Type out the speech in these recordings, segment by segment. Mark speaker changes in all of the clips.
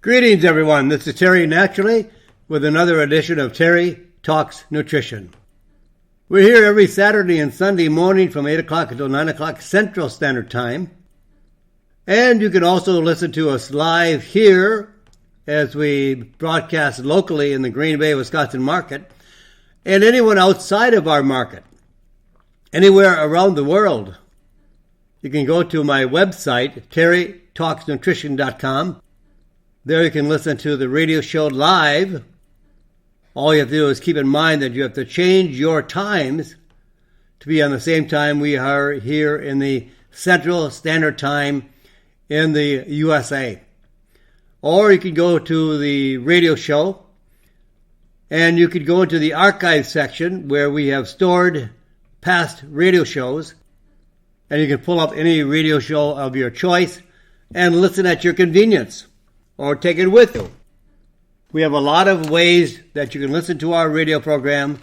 Speaker 1: Greetings, everyone. This is Terry Naturally with another edition of Terry Talks Nutrition. We're here every Saturday and Sunday morning from 8 o'clock until 9 o'clock Central Standard Time. And you can also listen to us live here as we broadcast locally in the Green Bay, Wisconsin market, and anyone outside of our market, anywhere around the world. You can go to my website, terrytalksnutrition.com. There you can listen to the radio show live. All you have to do is keep in mind that you have to change your times to be on the same time we are here in the Central Standard Time in the USA. Or you can go to the radio show and you could go into the archive section where we have stored past radio shows, and you can pull up any radio show of your choice and listen at your convenience, or take it with you. We have a lot of ways that you can listen to our radio program,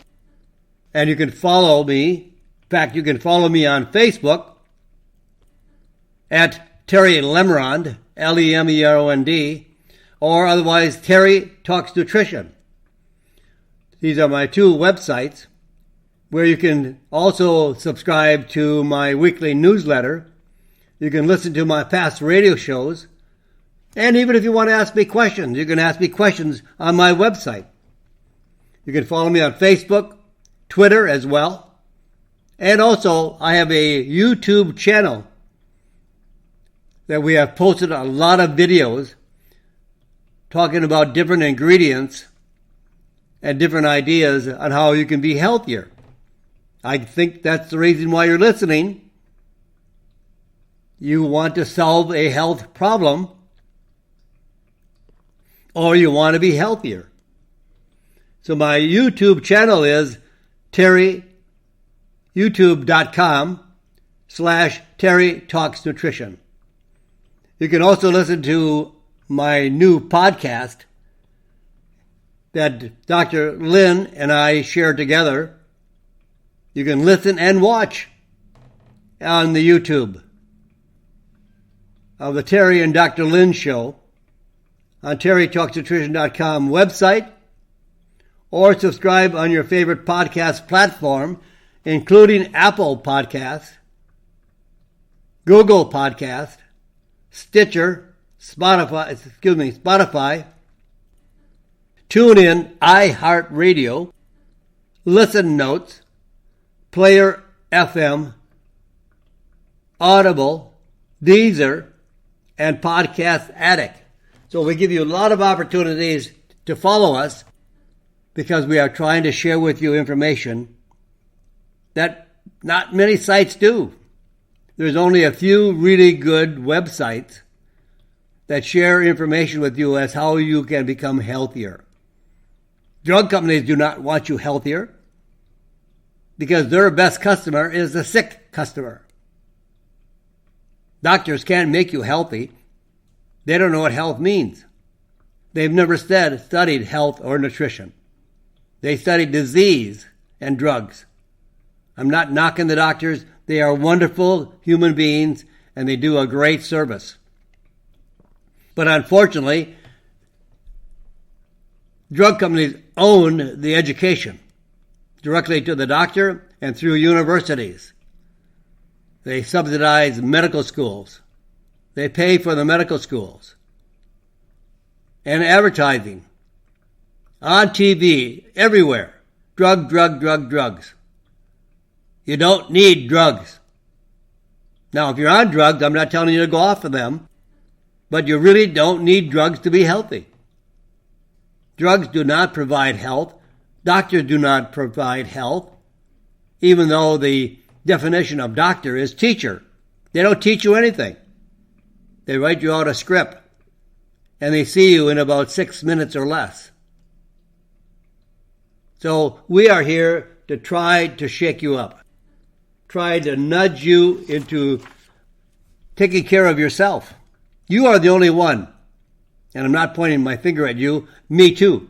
Speaker 1: and you can follow me. In fact, you can follow me on Facebook at Terry Lemerond, Lemerond, or otherwise Terry Talks Nutrition. These are my two websites where you can also subscribe to my weekly newsletter. You can listen to my past radio shows. And even if you want to ask me questions, you can ask me questions on my website. You can follow me on Facebook, Twitter as well. And also, I have a YouTube channel that we have posted a lot of videos talking about different ingredients and different ideas on how you can be healthier. I think that's the reason why you're listening. You want to solve a health problem, or you want to be healthier. So my YouTube channel is youtube.com/Terry Talks Nutrition. You can also listen to my new podcast that Dr. Lynn and I share together. You can listen and watch on the YouTube of the Terry and Dr. Lynn show on terrytalksnutrition.com website, or subscribe on your favorite podcast platform, including Apple Podcasts, Google Podcasts, Stitcher, Spotify, TuneIn, iHeartRadio, Listen Notes, Player FM, Audible, Deezer, and Podcast Addict. So we give you a lot of opportunities to follow us because we are trying to share with you information that not many sites do. There's only a few really good websites that share information with you as how you can become healthier. Drug companies do not want you healthier because their best customer is the sick customer. Doctors can't make you healthy. They don't know what health means. They've never studied health or nutrition. They study disease and drugs. I'm not knocking the doctors. They are wonderful human beings, and they do a great service. But unfortunately, drug companies own the education directly to the doctor and through universities. They subsidize medical schools. They pay for the medical schools. And advertising. On TV, everywhere. Drugs. You don't need drugs. Now, if you're on drugs, I'm not telling you to go off of them, but you really don't need drugs to be healthy. Drugs do not provide health. Doctors do not provide health, even though the definition of doctor is teacher. They don't teach you anything. They write you out a script, and they see you in about 6 minutes or less. So we are here to try to shake you up, try to nudge you into taking care of yourself. You are the only one, and I'm not pointing my finger at you, me too.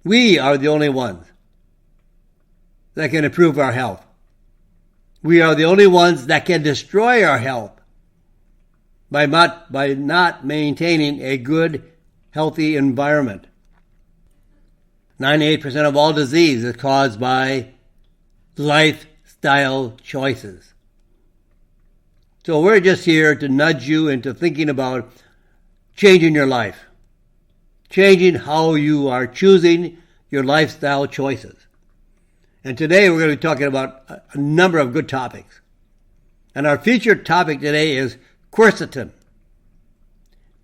Speaker 1: We are the only ones that can improve our health. We are the only ones that can destroy our health by not maintaining a good, healthy environment. 98% of all disease is caused by lifestyle choices. So we're just here to nudge you into thinking about changing your life, changing how you are choosing your lifestyle choices. And today we're going to be talking about a number of good topics. And our featured topic today is quercetin.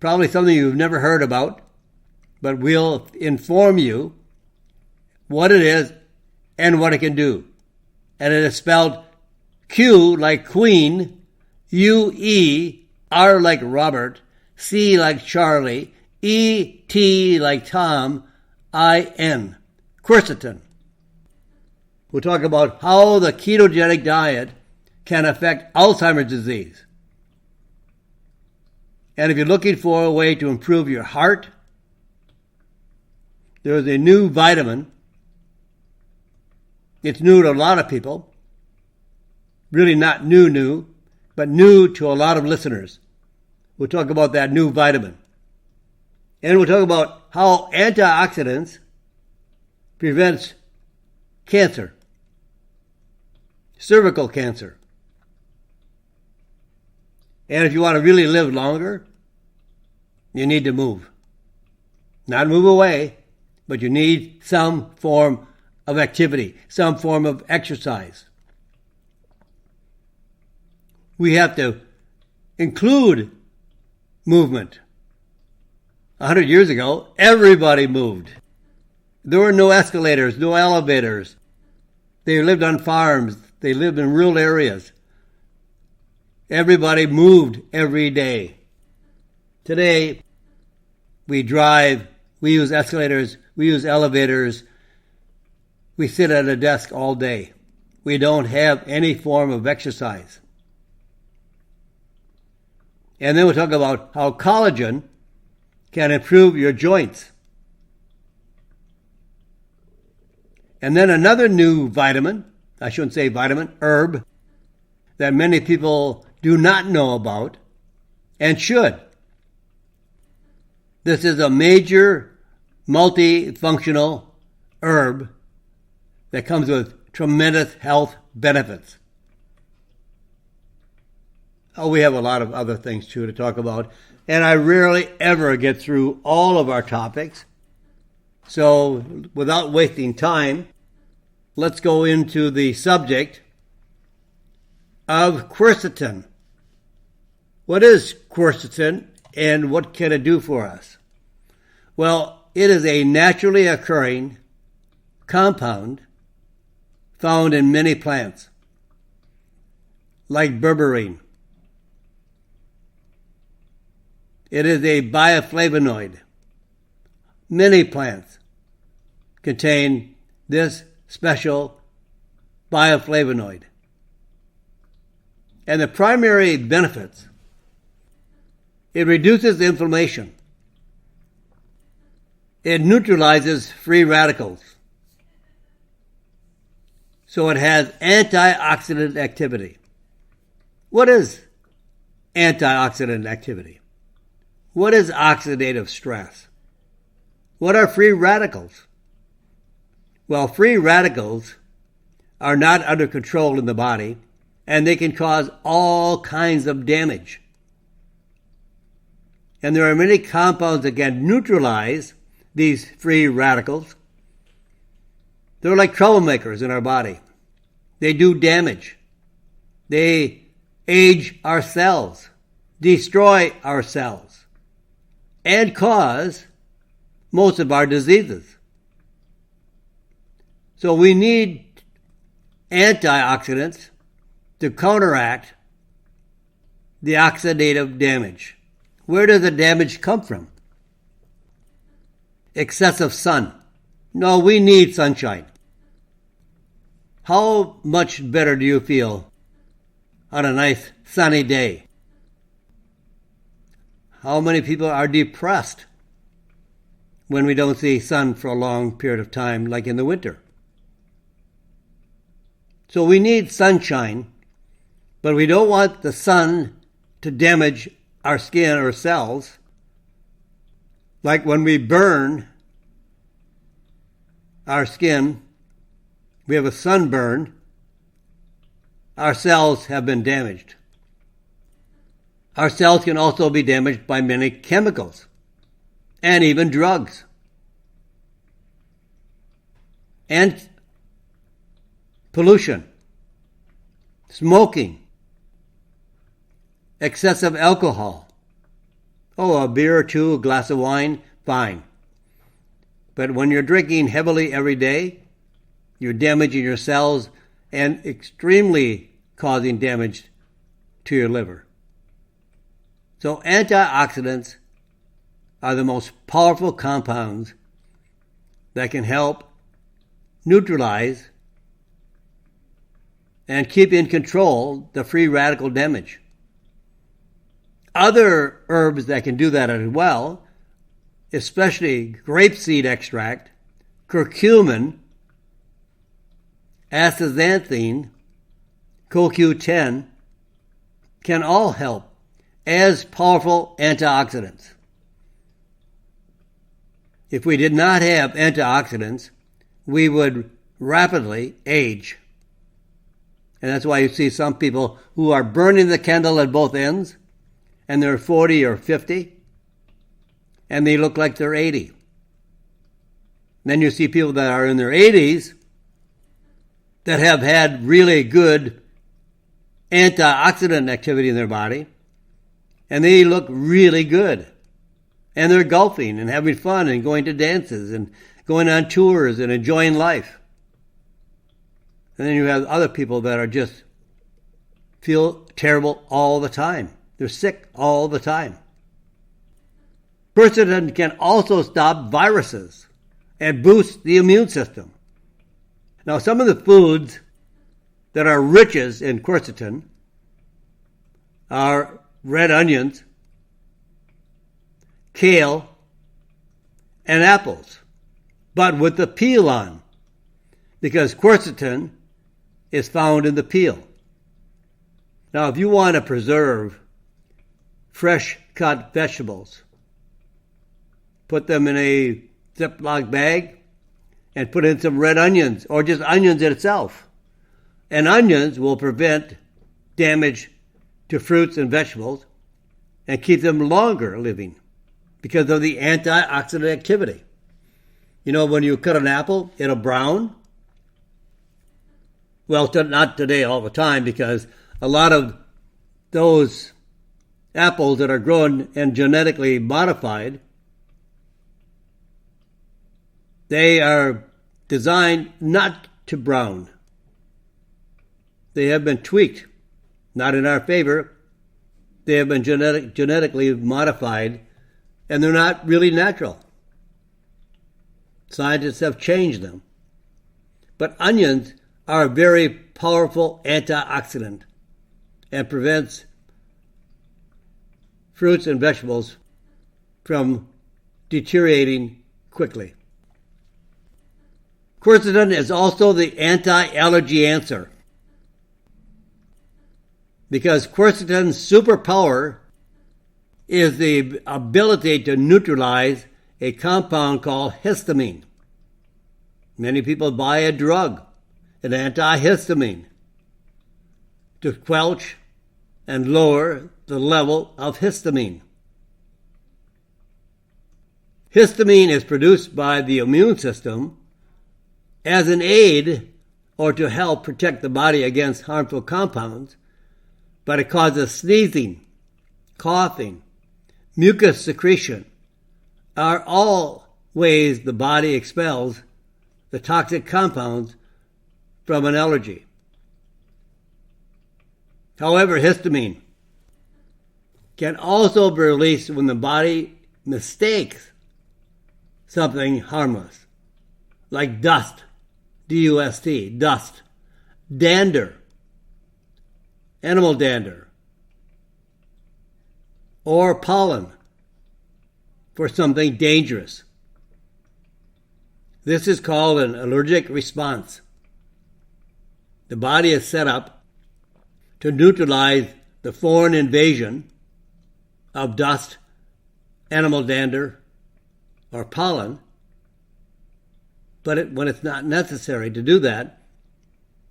Speaker 1: Probably something you've never heard about, but we'll inform you what it is and what it can do. And it is spelled Q like Queen, U-E, R like Robert, C like Charlie, E-T like Tom, I-N, quercetin. We'll talk about how the ketogenic diet can affect Alzheimer's disease. And if you're looking for a way to improve your heart, there's a new vitamin. It's new to a lot of people. Really not new, but new to a lot of listeners. We'll talk about that new vitamin. And we'll talk about how antioxidants prevents cancer, cervical cancer. And if you want to really live longer, you need to move. Not move away, but you need some form of activity, some form of exercise. We have to include movement. 100 years ago, everybody moved. There were no escalators, no elevators. They lived on farms. They lived in rural areas. Everybody moved every day. Today, we drive, we use escalators, we use elevators. We sit at a desk all day. We don't have any form of exercise. And then we'll talk about how collagen can improve your joints. And then another new vitamin, I shouldn't say vitamin, herb, that many people do not know about and should. This is a major multifunctional herb that comes with tremendous health benefits. Oh, we have a lot of other things too to talk about, and I rarely ever get through all of our topics. So without wasting time, let's go into the subject of quercetin. What is quercetin and what can it do for us? Well, it is a naturally occurring compound found in many plants, like berberine. It is a bioflavonoid. Many plants contain this special bioflavonoid. And the primary benefits: it reduces inflammation. It neutralizes free radicals. So it has antioxidant activity. What is antioxidant activity? What is oxidative stress? What are free radicals? Well, free radicals are not under control in the body, and they can cause all kinds of damage. And there are many compounds that can neutralize these free radicals. They're like troublemakers in our body. They do damage. They age our cells, destroy our cells, and cause most of our diseases. So we need antioxidants to counteract the oxidative damage. Where does the damage come from? Excessive sun. No, we need sunshine. How much better do you feel on a nice sunny day? How many people are depressed when we don't see sun for a long period of time, like in the winter? So we need sunshine, but we don't want the sun to damage our skin or cells. Like when we burn our skin, we have a sunburn, our cells have been damaged. Our cells can also be damaged by many chemicals and even drugs. And pollution, smoking, excessive alcohol. Oh, a beer or two, a glass of wine, fine. But when you're drinking heavily every day, you're damaging your cells and extremely causing damage to your liver. So antioxidants are the most powerful compounds that can help neutralize and keep in control the free radical damage. Other herbs that can do that as well, especially grapeseed extract, curcumin, astaxanthin, CoQ10, can all help as powerful antioxidants. If we did not have antioxidants, we would rapidly age. And that's why you see some people who are burning the candle at both ends, and they're 40 or 50, and they look like they're 80. Then you see people that are in their 80s that have had really good antioxidant activity in their body, and they look really good. And they're golfing and having fun and going to dances and going on tours and enjoying life. And then you have other people that are just feel terrible all the time. They're sick all the time. Quercetin can also stop viruses and boost the immune system. Now, some of the foods that are richest in quercetin are red onions, kale, and apples, but with the peel on, because quercetin is found in the peel. Now, if you want to preserve fresh cut vegetables, put them in a Ziploc bag and put in some red onions or just onions itself. And onions will prevent damage to fruits and vegetables and keep them longer living because of the antioxidant activity. You know, when you cut an apple, it'll brown. Well, not today all the time, because a lot of those apples that are grown and genetically modified, they are designed not to brown. They have been tweaked, not in our favor. They have been genetically modified, and they're not really natural. Scientists have changed them. But onions are a very powerful antioxidant and prevents fruits and vegetables from deteriorating quickly. Quercetin is also the anti-allergy answer, because quercetin's superpower is the ability to neutralize a compound called histamine. Many people buy a drug, an antihistamine, to quench and lower the level of histamine. Histamine is produced by the immune system as an aid or to help protect the body against harmful compounds, but it causes sneezing, coughing, mucus secretion, are all ways the body expels the toxic compounds from an allergy. However, histamine can also be released when the body mistakes something harmless, like dust, D-U-S-T, dust, dander, animal dander, or pollen for something dangerous. This is called an allergic response. The body is set up to neutralize the foreign invasion of dust, animal dander, or pollen, but when it's not necessary to do that,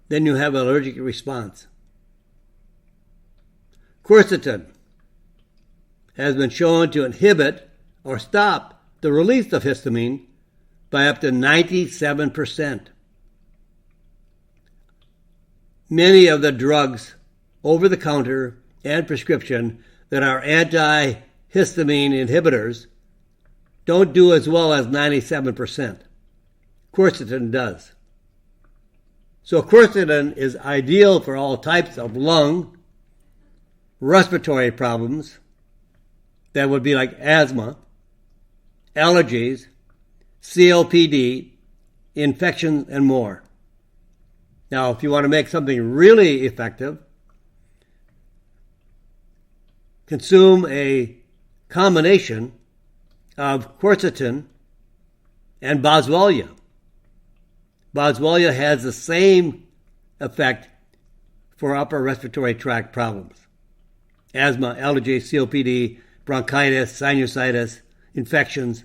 Speaker 1: then you have an allergic response. Quercetin has been shown to inhibit or stop the release of histamine by up to 97%. Many of the drugs over the counter and prescription that are antihistamine inhibitors don't do as well as 97%. Quercetin does. So quercetin is ideal for all types of lung, respiratory problems that would be like asthma, allergies, COPD, infections, and more. Now, if you want to make something really effective, consume a combination of quercetin and boswellia. Boswellia has the same effect for upper respiratory tract problems: asthma, allergy, COPD, bronchitis, sinusitis, infections.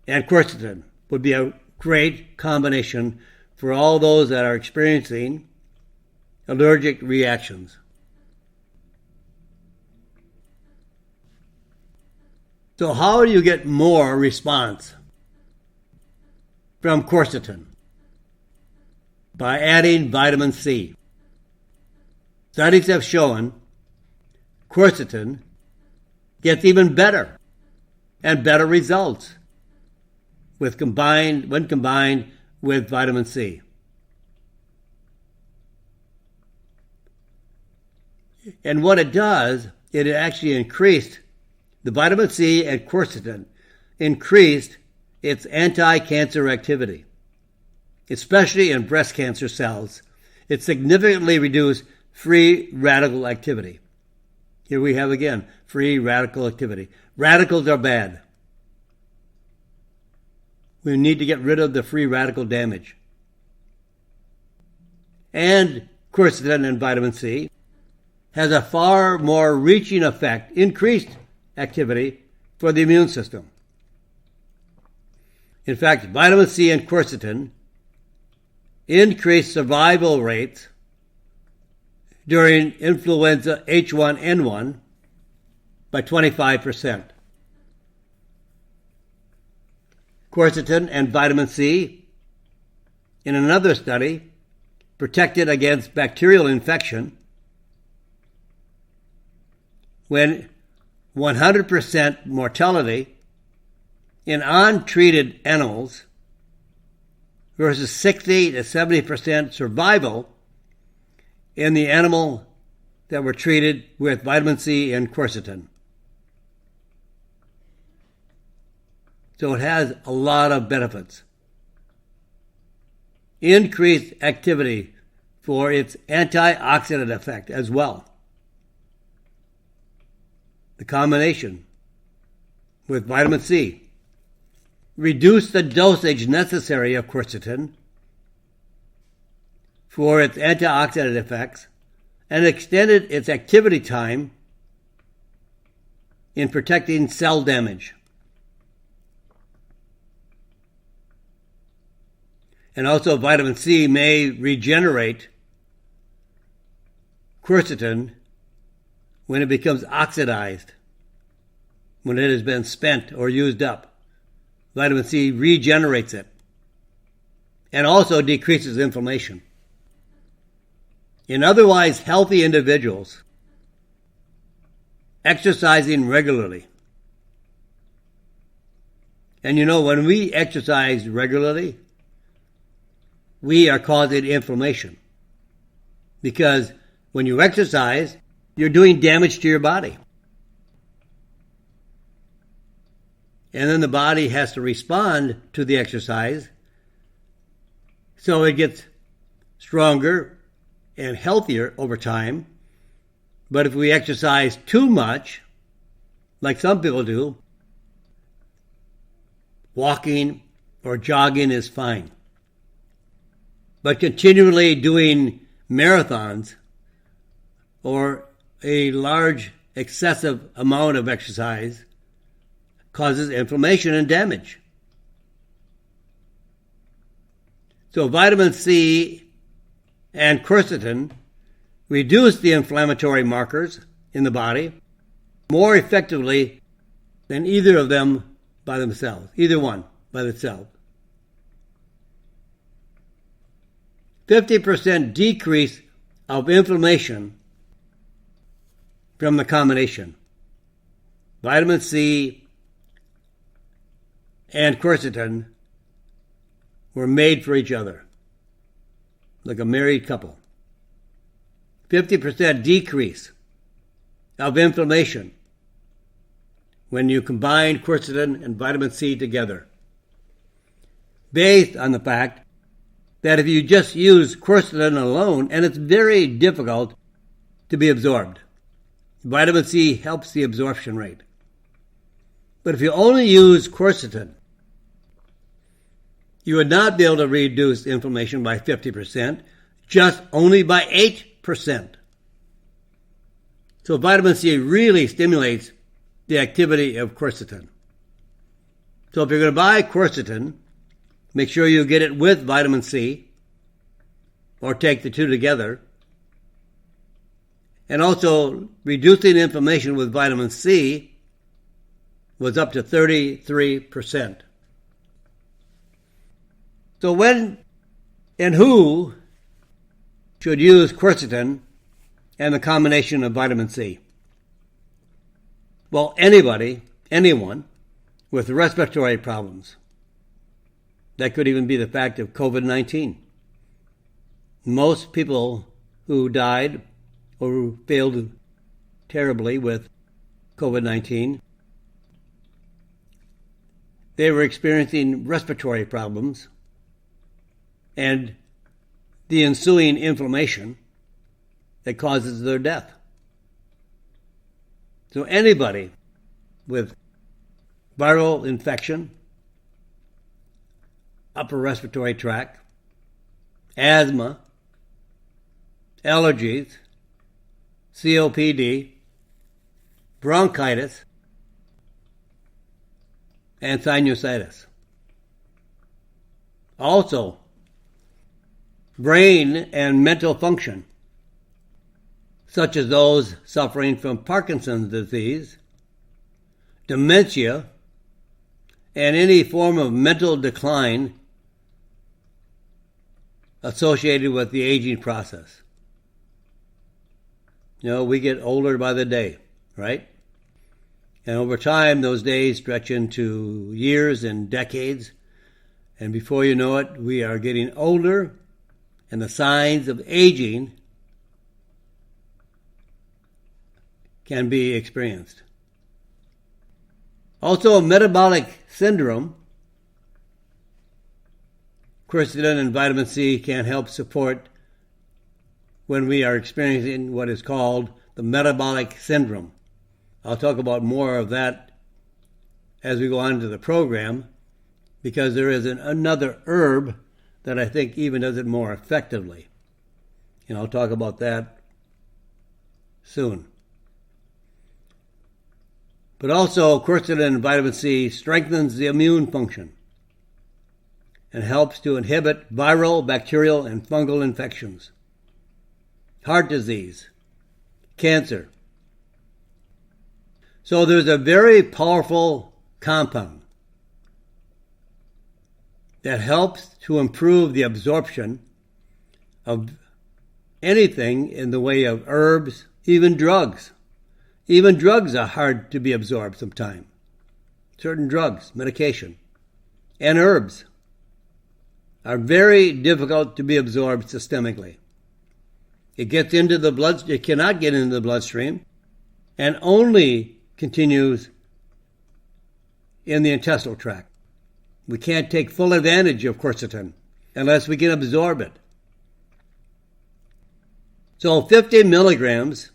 Speaker 1: And quercetin would be a great combination for all those that are experiencing allergic reactions. So how do you get more response from quercetin? By adding vitamin C. Studies have shown quercetin gets even better and better results when combined with vitamin C. And what it does, it actually increased the vitamin C and quercetin, increased its anti-cancer activity, especially in breast cancer cells. It significantly reduced free radical activity. Here we have again, free radical activity. Radicals are bad. We need to get rid of the free radical damage. And quercetin and vitamin C has a far more reaching effect, increased activity for the immune system. In fact, vitamin C and quercetin increase survival rates during influenza H1N1 by 25%. Quercetin and vitamin C, in another study, protected against bacterial infection when 100% mortality in untreated animals versus 60 to 70% survival in the animal that were treated with vitamin C and quercetin. So it has a lot of benefits. Increased activity for its antioxidant effect as well. The combination with vitamin C reduced the dosage necessary of quercetin for its antioxidant effects and extended its activity time in protecting cell damage. And also vitamin C may regenerate quercetin when it becomes oxidized, when it has been spent or used up. Vitamin C regenerates it and also decreases inflammation. In otherwise healthy individuals, exercising regularly. And when we exercise regularly, we are causing inflammation. Because when you exercise, you're doing damage to your body. And then the body has to respond to the exercise, so it gets stronger and healthier over time. But if we exercise too much, like some people do, walking or jogging is fine. But continually doing marathons or a large excessive amount of exercise causes inflammation and damage. So vitamin C and quercetin reduce the inflammatory markers in the body more effectively than either of them by themselves, either one by itself. 50% decrease of inflammation from the combination. Vitamin C and quercetin were made for each other, like a married couple. 50% decrease of inflammation when you combine quercetin and vitamin C together, based on the fact that if you just use quercetin alone, and it's very difficult to be absorbed. Vitamin C helps the absorption rate. But if you only use quercetin, you would not be able to reduce inflammation by 50%, just only by 8%. So vitamin C really stimulates the activity of quercetin. So if you're going to buy quercetin, make sure you get it with vitamin C, or take the two together. And also, reducing inflammation with vitamin C was up to 33%. So when and who should use quercetin and the combination of vitamin C? Well, anyone with respiratory problems. That could even be the fact of COVID-19. Most people who died or who failed terribly with COVID-19, they were experiencing respiratory problems and the ensuing inflammation that causes their death. So anybody with viral infection, upper respiratory tract, asthma, allergies, COPD, bronchitis, and sinusitis. Also, brain and mental function, such as those suffering from Parkinson's disease, dementia, and any form of mental decline associated with the aging process. You know, we get older by the day, right? And over time, those days stretch into years and decades. And before you know it, we are getting older, and the signs of aging can be experienced. Also, metabolic syndrome. Quercetin and vitamin C can help support when we are experiencing what is called the metabolic syndrome. I'll talk about more of that as we go on to the program, because there is another herb that I think even does it more effectively. And I'll talk about that soon. But also, quercetin and vitamin C strengthens the immune function and helps to inhibit viral, bacterial, and fungal infections, heart disease, cancer. So there's a very powerful compound that helps to improve the absorption of anything in the way of herbs, even drugs. Even drugs are hard to be absorbed sometimes. Certain drugs, medication, and herbs are very difficult to be absorbed systemically. It gets into the blood, it cannot get into the bloodstream, and only continues in the intestinal tract. We can't take full advantage of quercetin unless we can absorb it. So 50 milligrams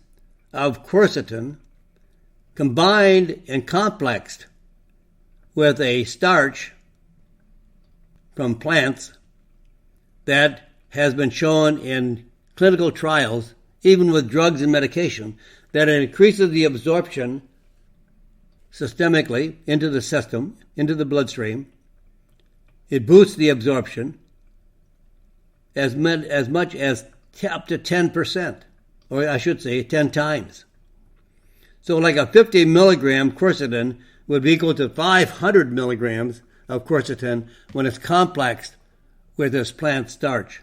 Speaker 1: of quercetin combined and complexed with a starch from plants that has been shown in clinical trials, even with drugs and medication, that it increases the absorption systemically into the system, into the bloodstream. It boosts the absorption as much as up to 10%, or I should say 10 times. So like a 50 milligram quercetin would be equal to 500 milligrams of quercetin when it's complexed with this plant starch.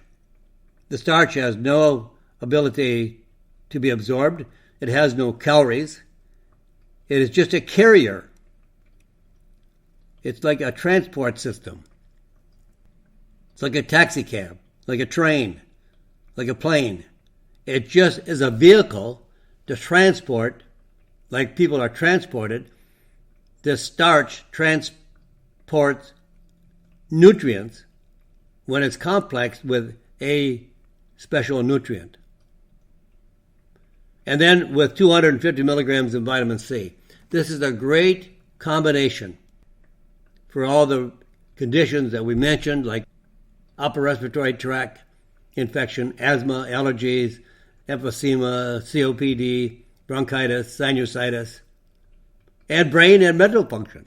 Speaker 1: The starch has no ability to be absorbed. It has no calories. It is just a carrier. It's like a transport system. It's like a taxi cab, like a train, like a plane. It just is a vehicle to transport, like people are transported. This starch transports nutrients when it's complexed with a special nutrient. And then with 250 milligrams of vitamin C. This is a great combination for all the conditions that we mentioned, like upper respiratory tract infection, asthma, allergies, emphysema, COPD, bronchitis, sinusitis, and brain and mental function,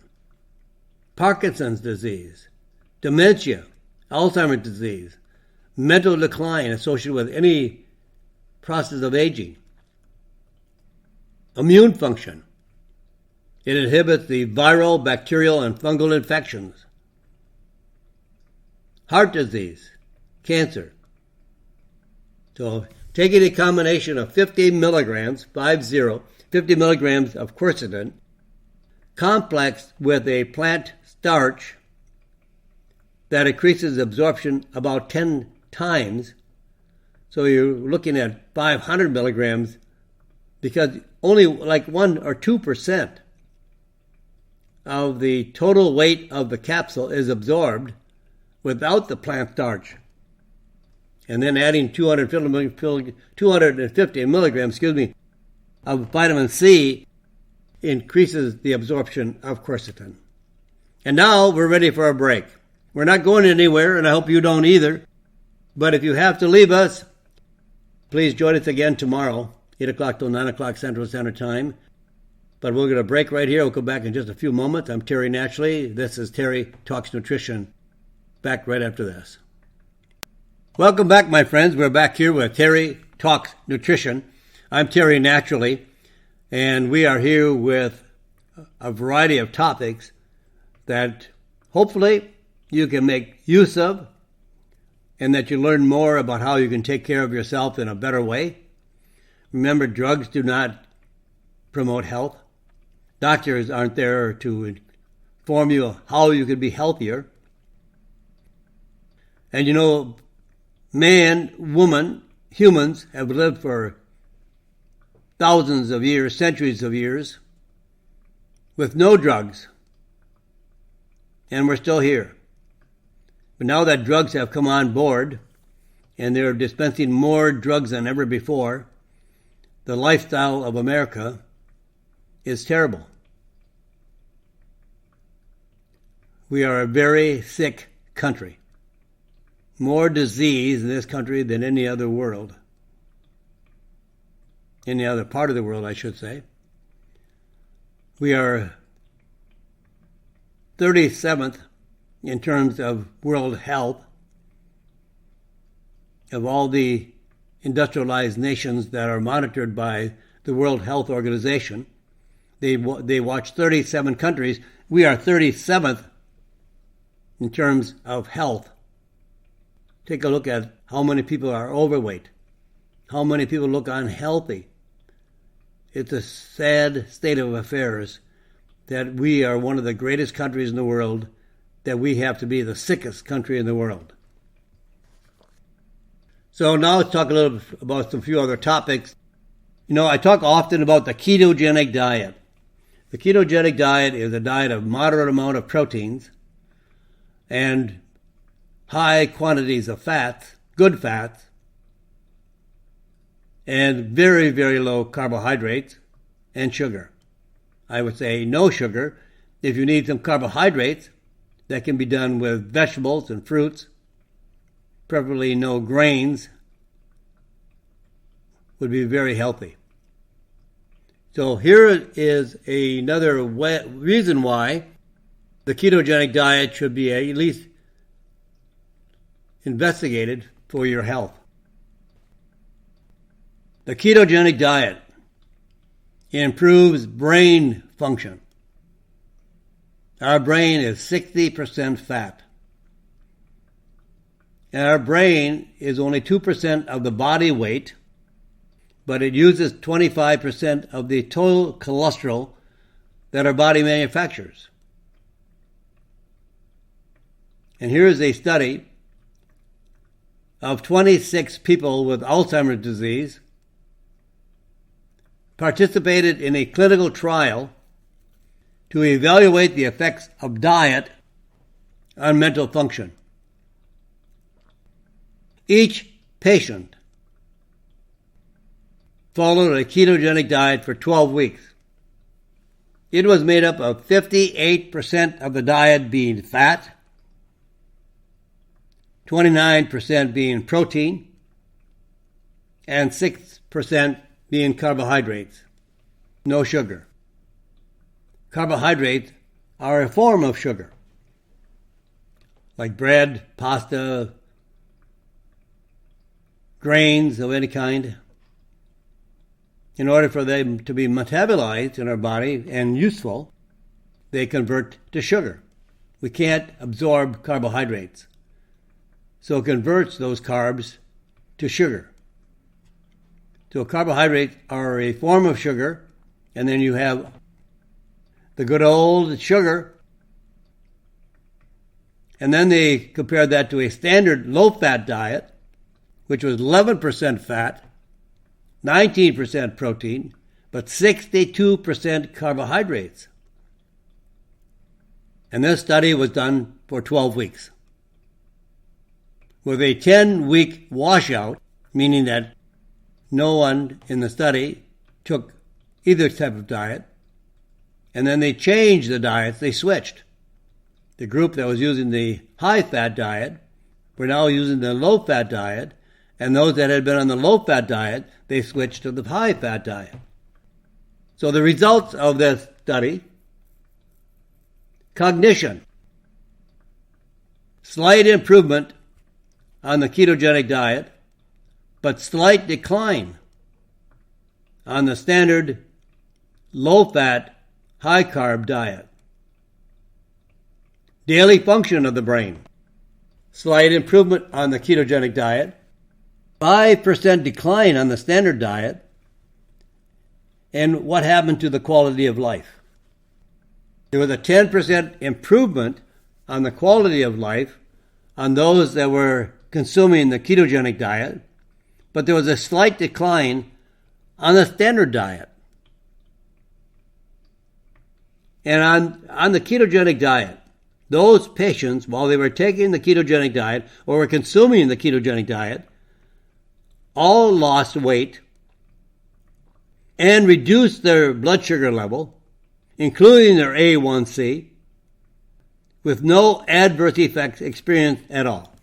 Speaker 1: Parkinson's disease, dementia, Alzheimer's disease, mental decline associated with any process of aging, immune function. It inhibits the viral, bacterial, and fungal infections, heart disease, cancer. So taking a combination of 50 milligrams, 50 milligrams of quercetin, complexed with a plant starch that increases absorption about 10 times. So you're looking at 500 milligrams because only like 1 or 2% of the total weight of the capsule is absorbed without the plant starch. And then adding 250 milligrams of vitamin C increases the absorption of quercetin. And now we're ready for a break. We're not going anywhere, and I hope you don't either. But if you have to leave us, please join us again tomorrow, 8 o'clock till 9 o'clock Central Standard Time. But we're going to break right here. We'll come back in just a few moments. I'm Terry Naturally. This is Terry Talks Nutrition. Back right after this. Welcome back, my friends. We're back here with Terry Talks Nutrition. I'm Terry Naturally, and we are here with a variety of topics that hopefully you can make use of and that you learn more about how you can take care of yourself in a better way. Remember, drugs do not promote health. Doctors aren't there to inform you how you can be healthier. And you know, man, woman, humans have lived for thousands of years, centuries of years, with no drugs. And we're still here. But now that drugs have come on board, and they're dispensing more drugs than ever before, the lifestyle of America is terrible. We are a very sick country. More disease in this country than any other world. Any other part of the world, I should say. We are 37th in terms of world health of all the industrialized nations that are monitored by the World Health Organization. They watch 37 countries. We are 37th in terms of health. Take a look at how many people are overweight, how many people look unhealthy. It's a sad state of affairs that we are one of the greatest countries in the world, that we have to be the sickest country in the world. So now let's talk a little bit about some few other topics. You know, I talk often about the ketogenic diet. The ketogenic diet is a diet of moderate amount of proteins and high quantities of fats, good fats, and very, very low carbohydrates and sugar. I would say no sugar. If you need some carbohydrates, that can be done with vegetables and fruits, preferably no grains, would be very healthy. So here is another reason why the ketogenic diet should be at least investigated for your health. The ketogenic diet improves brain function. Our brain is 60% fat. And our brain is only 2% of the body weight, but it uses 25% of the total cholesterol that our body manufactures. And here is a study of 26 people with Alzheimer's disease participated in a clinical trial to evaluate the effects of diet on mental function. Each patient followed a ketogenic diet for 12 weeks. It was made up of 58% of the diet being fat, 29% being protein, and 6% being carbohydrates, no sugar. Carbohydrates are a form of sugar, like bread, pasta, grains of any kind. In order for them to be metabolized in our body and useful, they convert to sugar. We can't absorb carbohydrates, so it converts those carbs to sugar. So carbohydrates are a form of sugar, and then you have the good old sugar. And then they compared that to a standard low-fat diet, which was 11% fat, 19% protein, but 62% carbohydrates. And this study was done for 12 weeks. With a 10-week washout, meaning that no one in the study took either type of diet, and then they changed the diets, they switched. The group that was using the high-fat diet were now using the low-fat diet, and those that had been on the low-fat diet, they switched to the high-fat diet. So the results of this study: cognition, slight improvement on the ketogenic diet, but slight decline on the standard low-fat, high-carb diet. Daily function of the brain, slight improvement on the ketogenic diet, 5% decline on the standard diet. And what happened to the quality of life? There was a 10% improvement on the quality of life on those that were consuming the ketogenic diet, but there was a slight decline on the standard diet. And on the ketogenic diet, those patients, while they were taking the ketogenic diet or were consuming the ketogenic diet, all lost weight and reduced their blood sugar level, including their A1C, with no adverse effects experienced at all.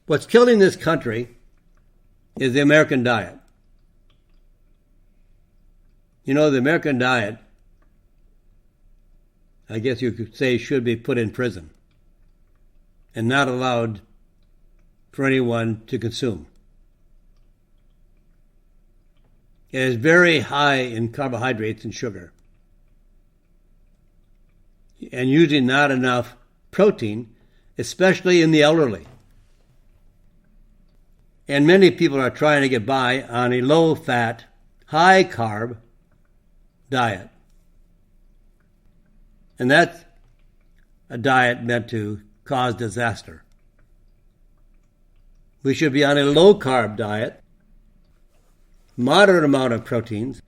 Speaker 1: What's killing this country is the American diet. You know, the American diet, I guess you could say, should be put in prison and not allowed for anyone to consume. It is very high in carbohydrates and sugar, and using not enough protein, especially in the elderly. And many people are trying to get by on a low-fat, high-carb diet. And that's a diet meant to cause disaster. We should be on a low-carb diet, moderate amount of proteins,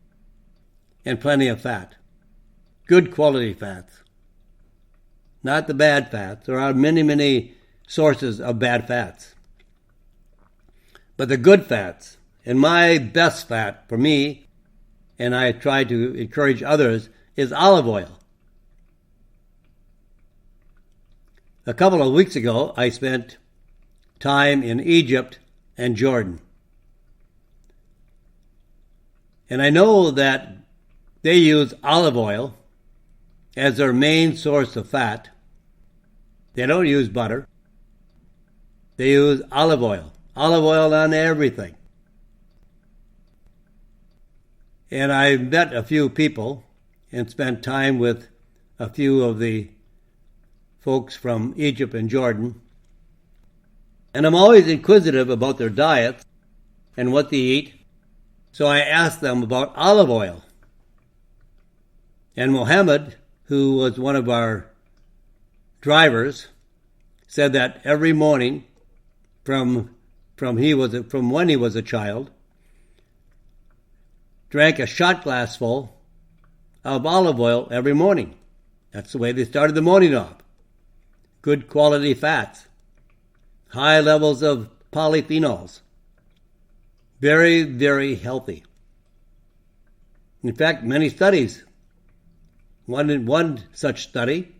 Speaker 1: and plenty of fat. Good quality fats. Not the bad fats. There are many, many sources of bad fats. But the good fats, and my best fat for me, and I try to encourage others, is olive oil. A couple of weeks ago, I spent time in Egypt and Jordan. And I know that they use olive oil as their main source of fat. They don't use butter. They use olive oil. Olive oil on everything. And I met a few people and spent time with a few of the folks from Egypt and Jordan. And I'm always inquisitive about their diets and what they eat. So I asked them about olive oil. And Mohammed, who was one of our drivers, said that every morning from when he was a child, drank a shot glass full of olive oil every morning. That's the way they started the morning off. Good quality fats, high levels of polyphenols. Very, very healthy. In fact, many studies, one such study,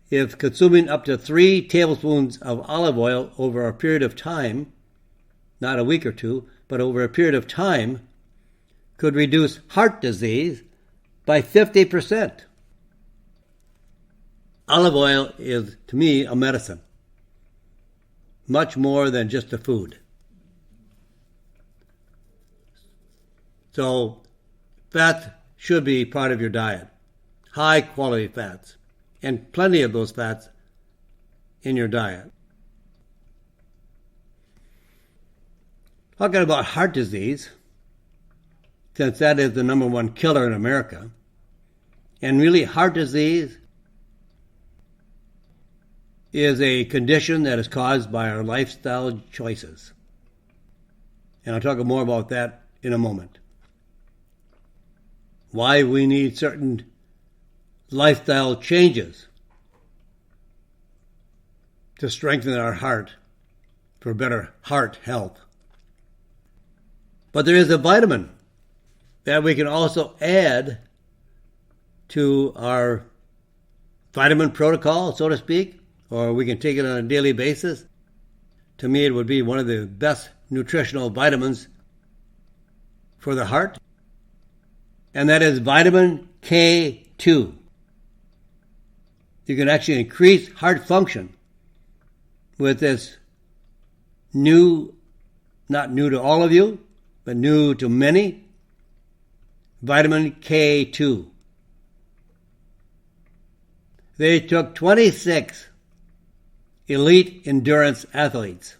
Speaker 1: if consuming up to 3 tablespoons of olive oil over a period of time, not a week or two, but over a period of time, could reduce heart disease by 50%. Olive oil is, to me, a medicine, much more than just a food. So fats should be part of your diet, high quality fats, and plenty of those fats in your diet. Talking about heart disease, since that is the number one killer in America, and really heart disease is a condition that is caused by our lifestyle choices. And I'll talk more about that in a moment. Why we need certain lifestyle changes to strengthen our heart for better heart health. But there is a vitamin that we can also add to our vitamin protocol, so to speak, or we can take it on a daily basis. To me, it would be one of the best nutritional vitamins for the heart, and that is vitamin K2. You can actually increase heart function with this new, not new to all of you, but new to many, vitamin K2. They took 26 elite endurance athletes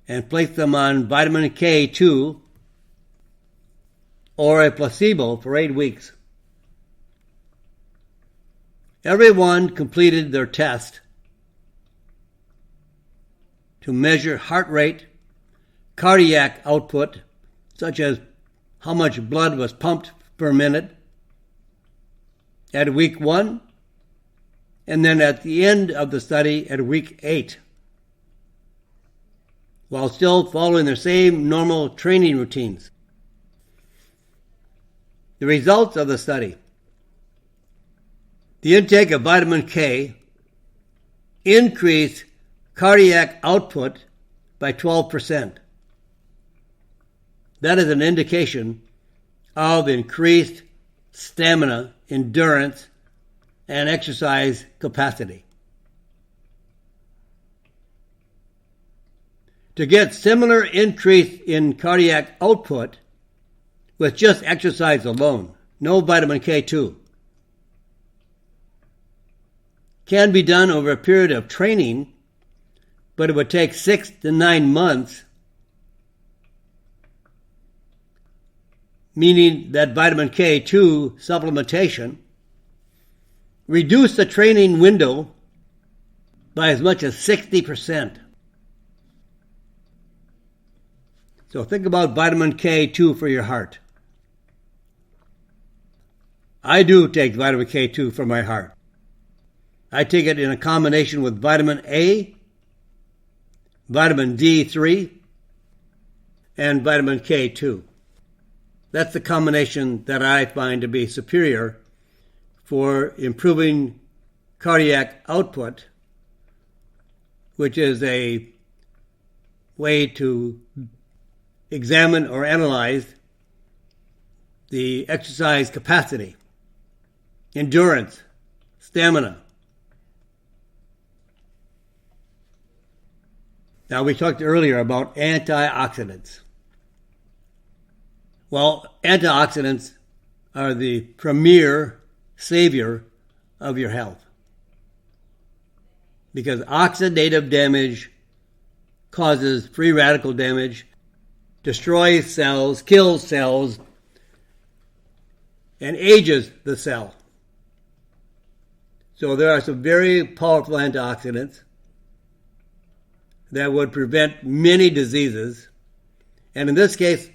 Speaker 1: and placed them on vitamin K2 or a placebo for 8 weeks. Everyone completed their test to measure heart rate, cardiac output, such as how much blood was pumped per minute at week 1, and then at the end of the study at week 8, while still following their same normal training routines. The results of the study: the intake of vitamin K increased cardiac output by 12%. That is an indication of increased stamina, endurance, and exercise capacity. To get similar increase in cardiac output with just exercise alone, no vitamin K2, can be done over a period of training, but it would take 6 to 9 months, meaning that vitamin K2 supplementation reduced the training window by as much as 60%. So think about vitamin K2 for your heart. I do take vitamin K2 for my heart. I take it in a combination with vitamin A, vitamin D3, and vitamin K2. That's the combination that I find to be superior for improving cardiac output, which is a way to examine or analyze the exercise capacity, endurance, stamina. Now, we talked earlier about antioxidants. Well, antioxidants are the premier savior of your health, because oxidative damage causes free radical damage, destroys cells, kills cells, and ages the cell. So there are some very powerful antioxidants that would prevent many diseases. And in this case,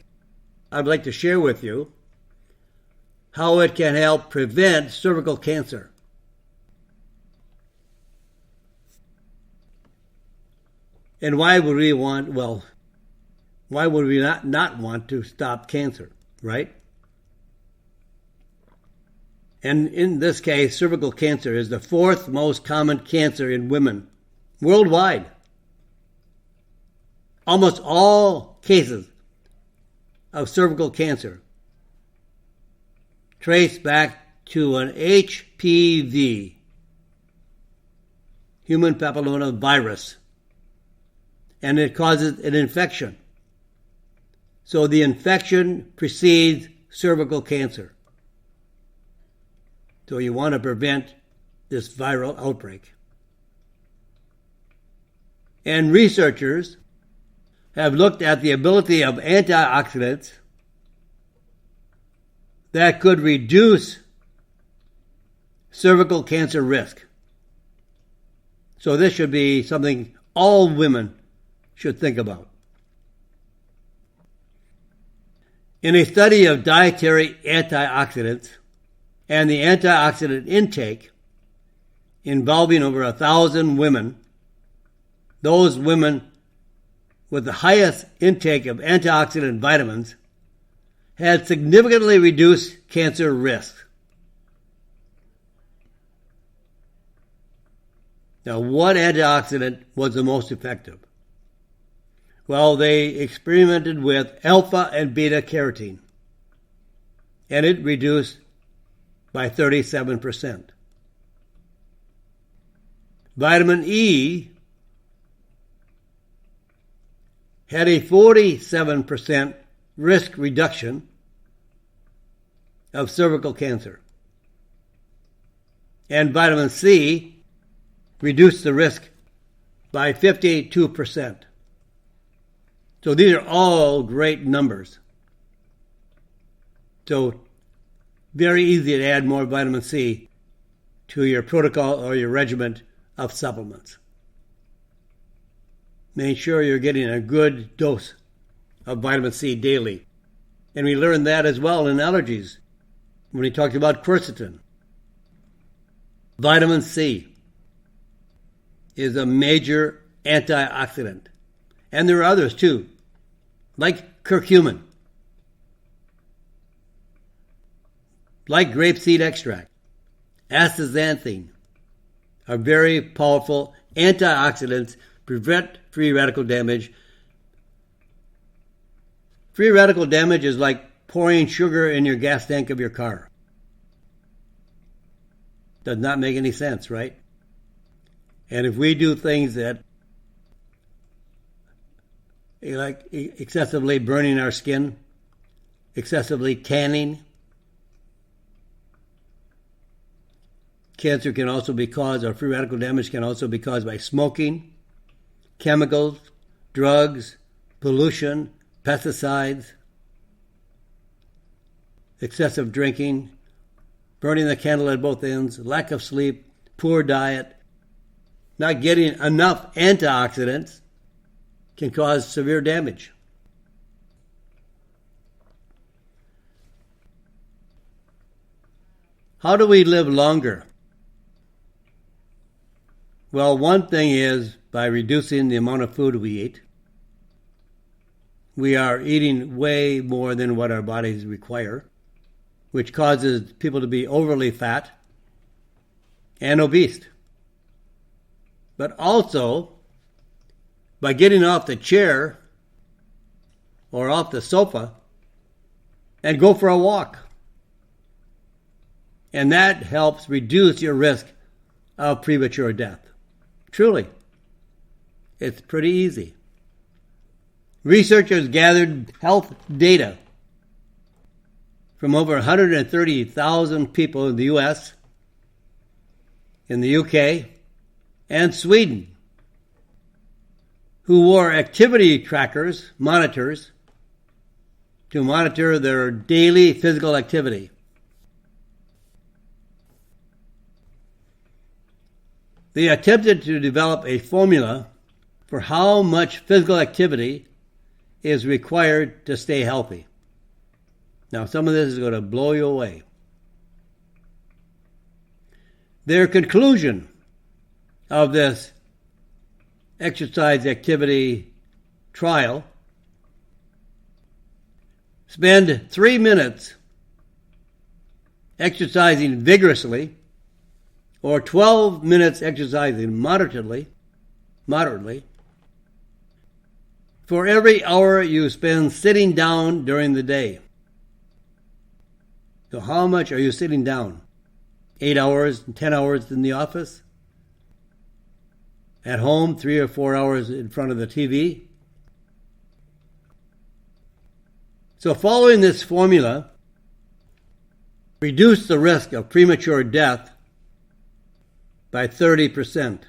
Speaker 1: I'd like to share with you how it can help prevent cervical cancer. And why would we not want to stop cancer, right? And in this case, cervical cancer is the fourth most common cancer in women worldwide. Almost all cases of cervical cancer trace back to an HPV, human papilloma virus, and it causes an infection. So the infection precedes cervical cancer. So you want to prevent this viral outbreak. And researchers have looked at the ability of antioxidants that could reduce cervical cancer risk. So this should be something all women should think about. In a study of dietary antioxidants and the antioxidant intake involving over 1,000 women, those women with the highest intake of antioxidant vitamins had significantly reduced cancer risk. Now, what antioxidant was the most effective? Well, they experimented with alpha and beta carotene, and it reduced by 37%. Vitamin E had a 47% risk reduction of cervical cancer. And vitamin C reduced the risk by 52%. So these are all great numbers. So very easy to add more vitamin C to your protocol or your regimen of supplements. Make sure you're getting a good dose of vitamin C daily. And we learned that as well in allergies when we talked about quercetin. Vitamin C is a major antioxidant. And there are others too, like curcumin, like grapeseed extract, astaxanthin, are very powerful antioxidants, prevent free radical damage. Free radical damage is like pouring sugar in your gas tank of your car. Does not make any sense, right? And if we do things that like excessively burning our skin, excessively tanning, cancer can also be caused, or free radical damage can also be caused by smoking, chemicals, drugs, pollution, pesticides, excessive drinking, burning the candle at both ends, lack of sleep, poor diet, not getting enough antioxidants can cause severe damage. How do we live longer? Well, one thing is by reducing the amount of food we eat. We are eating way more than what our bodies require, which causes people to be overly fat and obese. But also, by getting off the chair or off the sofa and go for a walk. And that helps reduce your risk of premature death. Truly. It's pretty easy. Researchers gathered health data from over 130,000 people in the U.S., in the UK, and Sweden, who wore activity trackers, monitors, to monitor their daily physical activity. They attempted to develop a formula for how much physical activity is required to stay healthy. Now, some of this is going to blow you away. Their conclusion of this exercise activity trial: spend 3 minutes exercising vigorously, or 12 minutes exercising moderately, for every hour you spend sitting down during the day. So how much are you sitting down? 8 hours, 10 hours in the office? At home, 3 or 4 hours in front of the TV? So following this formula reduced the risk of premature death by 30%.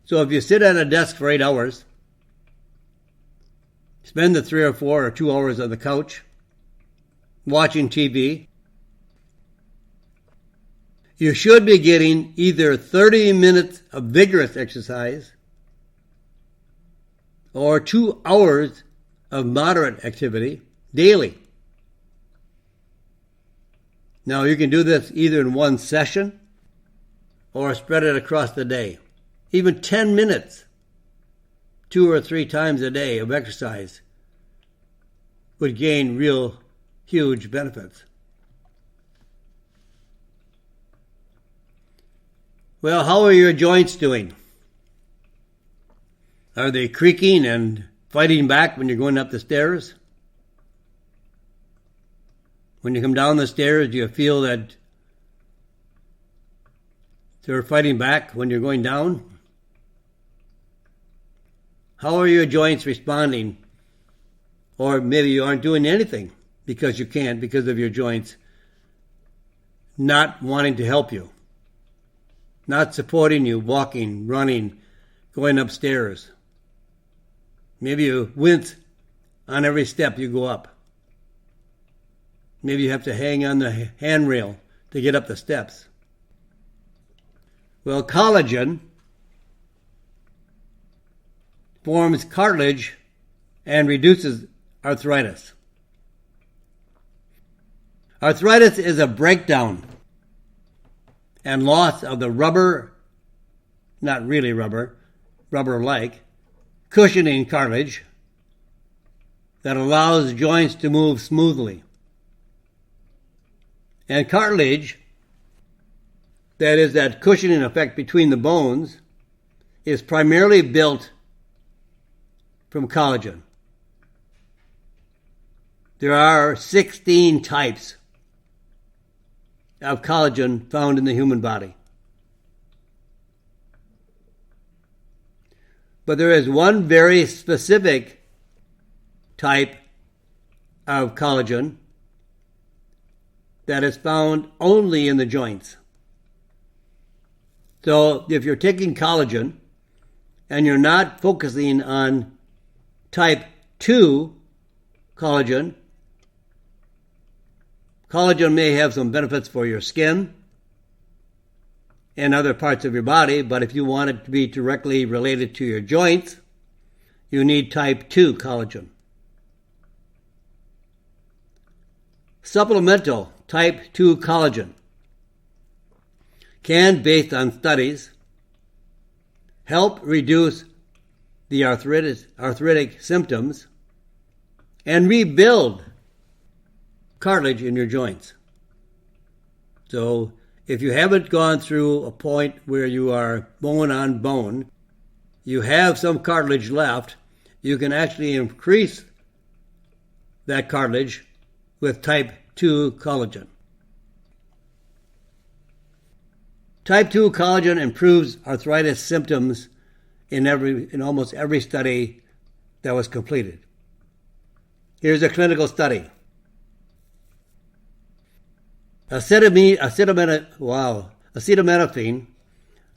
Speaker 1: So if you sit at a desk for 8 hours, spend the 3 or 4 or 2 hours on the couch watching TV, you should be getting either 30 minutes of vigorous exercise or 2 hours of moderate activity daily. Now, you can do this either in one session or spread it across the day. Even 10 minutes, 2 or 3 times a day of exercise would gain real huge benefits. Well, how are your joints doing? Are they creaking and fighting back when you're going up the stairs? When you come down the stairs, do you feel that they're fighting back when you're going down? How are your joints responding? Or maybe you aren't doing anything because you can't, because of your joints not wanting to help you, not supporting you, walking, running, going upstairs. Maybe you wince on every step you go up. Maybe you have to hang on the handrail to get up the steps. Well, collagen forms cartilage and reduces arthritis. Arthritis is a breakdown and loss of the rubber, not really rubber, rubber-like, cushioning cartilage that allows joints to move smoothly. And cartilage, that is that cushioning effect between the bones, is primarily built from collagen. There are 16 types of collagen found in the human body. But there is one very specific type of collagen that is found only in the joints. So if you're taking collagen and you're not focusing on type 2 collagen, collagen may have some benefits for your skin and other parts of your body, but if you want it to be directly related to your joints, you need type 2 collagen. Supplemental type 2 collagen can, based on studies, help reduce the arthritic symptoms and rebuild cartilage in your joints. So if you haven't gone through a point where you are bone on bone, you have some cartilage left, you can actually increase that cartilage with type 2 collagen. Type 2 collagen improves arthritis symptoms in almost every study that was completed. Here's a clinical study. Acetaminophen,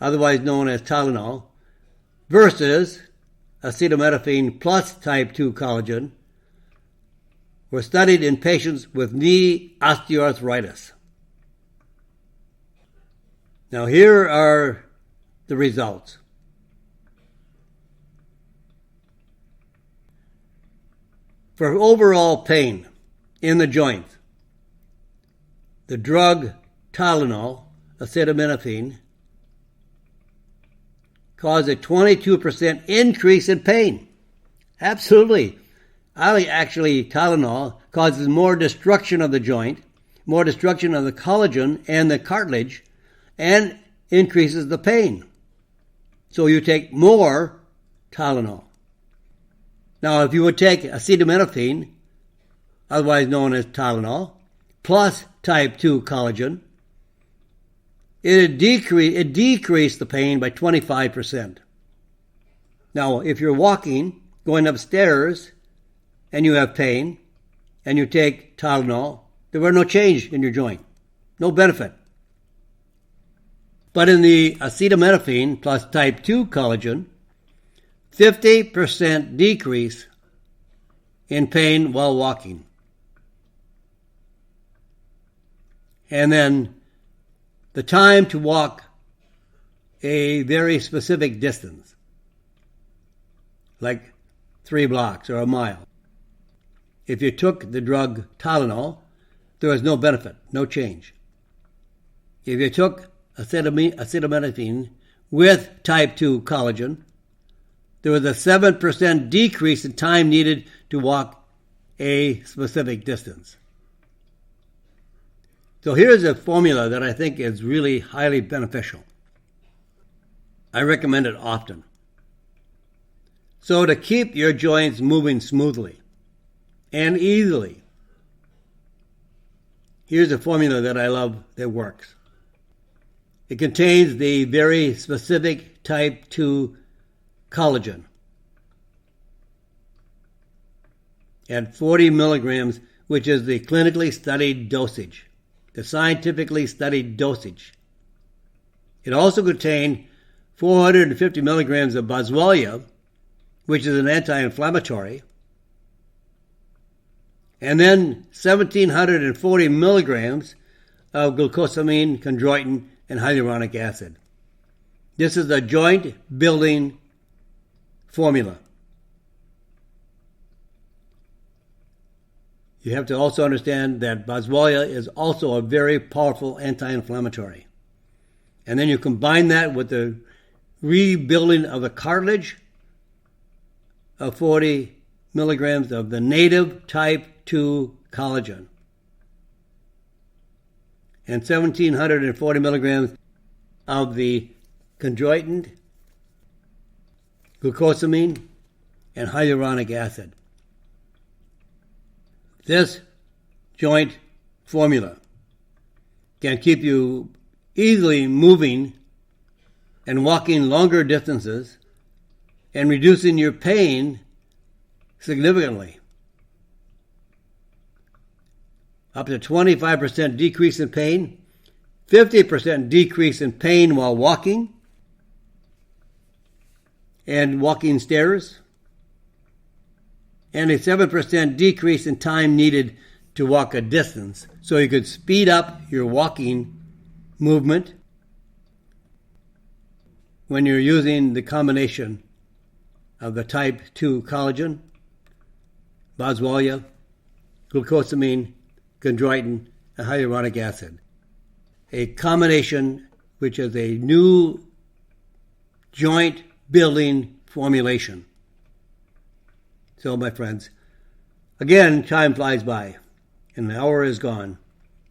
Speaker 1: otherwise known as Tylenol, versus acetaminophen plus type 2 collagen were studied in patients with knee osteoarthritis. Now here are the results. For overall pain in the joints, the drug Tylenol, acetaminophen, caused a 22% increase in pain. Absolutely. Actually, Tylenol causes more destruction of the joint, more destruction of the collagen and the cartilage, and increases the pain. So you take more Tylenol. Now, if you would take acetaminophen, otherwise known as Tylenol, plus type 2 collagen, it decreased the pain by 25%. Now, if you're walking, going upstairs, and you have pain, and you take Tylenol, there were no change in your joint, no benefit. But in the acetaminophen plus type 2 collagen, 50% decrease in pain while walking. And then the time to walk a very specific distance, like 3 blocks or a mile. If you took the drug Tylenol, there was no benefit, no change. If you took acetaminophen with type 2 collagen, there was a 7% decrease in time needed to walk a specific distance. So here's a formula that I think is really highly beneficial. I recommend it often. So to keep your joints moving smoothly and easily, here's a formula that I love that works. It contains the very specific type 2 collagen at 40 milligrams, which is the clinically studied dosage, the scientifically studied dosage. It also contained 450 milligrams of boswellia, which is an anti-inflammatory, and then 1,740 milligrams of glucosamine, chondroitin, and hyaluronic acid. This is a joint-building formula. You have to also understand that boswellia is also a very powerful anti-inflammatory. And then you combine that with the rebuilding of the cartilage of 40 milligrams of the native type 2 collagen and 1,740 milligrams of the chondroitin, glucosamine, and hyaluronic acid. This joint formula can keep you easily moving and walking longer distances and reducing your pain significantly. Up to 25% decrease in pain, 50% decrease in pain while walking and walking stairs, and a 7% decrease in time needed to walk a distance. So you could speed up your walking movement when you're using the combination of the type 2 collagen, boswellia, glucosamine, chondroitin, and hyaluronic acid. A combination which is a new joint building formulation. So, my friends, again, time flies by, and the hour is gone.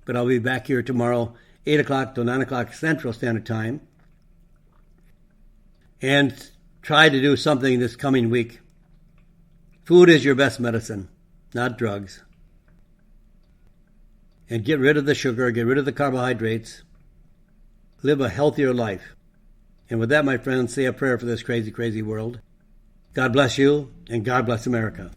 Speaker 1: But I'll be back here tomorrow, 8 o'clock to 9 o'clock Central Standard Time, and try to do something this coming week. Food is your best medicine, not drugs. and get rid of the sugar, get rid of the carbohydrates, live a healthier life. And with that, my friends, say a prayer for this crazy, crazy world. God bless you, and God bless America.